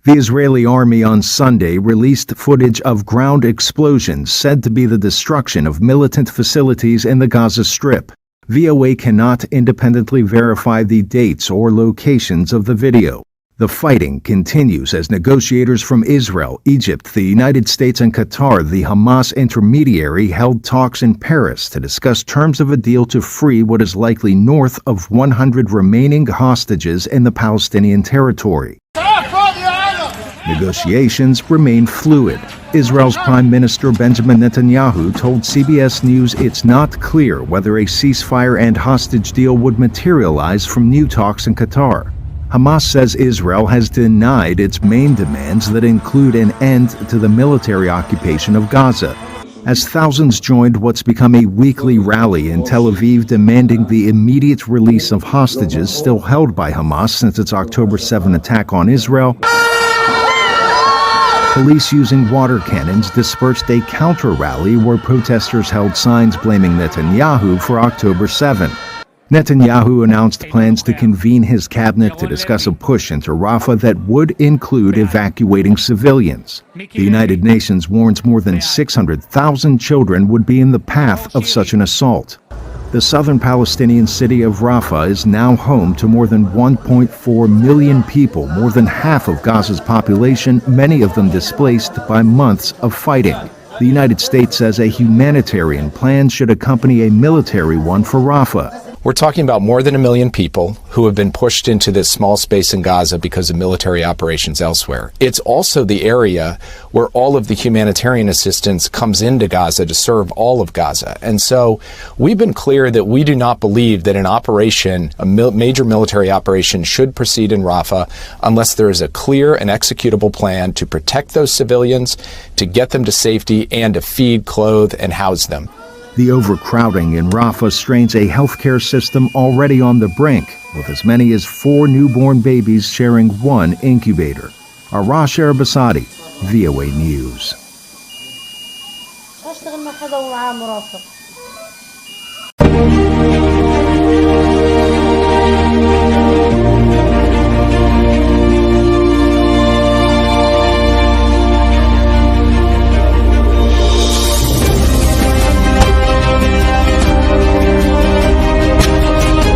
The Israeli army on Sunday released footage of ground explosions said to be the destruction of militant facilities in the Gaza Strip. VOA cannot independently verify the dates or locations of the video. The fighting continues as negotiators from Israel, Egypt, the United States, and Qatar, the Hamas intermediary, held talks in Paris to discuss terms of a deal to free what is likely north of 100 remaining hostages in the Palestinian territory. Negotiations remain fluid. Israel's Prime Minister Benjamin Netanyahu told CBS News it's not clear whether a ceasefire and hostage deal would materialize from new talks in Qatar. Hamas says Israel has denied its main demands that include an end to the military occupation of Gaza. As thousands joined what's become a weekly rally in Tel Aviv demanding the immediate release of hostages still held by Hamas since its October 7 attack on Israel, police using water cannons dispersed a counter-rally where protesters held signs blaming Netanyahu for October 7. Netanyahu announced plans to convene his cabinet to discuss a push into Rafah that would include evacuating civilians. The United Nations warns more than 600,000 children would be in the path of such an assault. The southern Palestinian city of Rafah is now home to more than 1.4 million people, more than half of Gaza's population, many of them displaced by months of fighting. The United States says a humanitarian plan should accompany a military one for Rafah. We're talking about more than 1 million people who have been pushed into this small space in Gaza because of military operations elsewhere. It's also the area where all of the humanitarian assistance comes into Gaza to serve all of Gaza. And so we've been clear that we do not believe that an operation, major military operation, should proceed in Rafah unless there is a clear and executable plan to protect those civilians, to get them to safety, and to feed, clothe, and house them. The overcrowding in Rafah strains a healthcare system already on the brink, with as many as 4 newborn babies sharing one incubator. Arash Arabasadi, VOA News.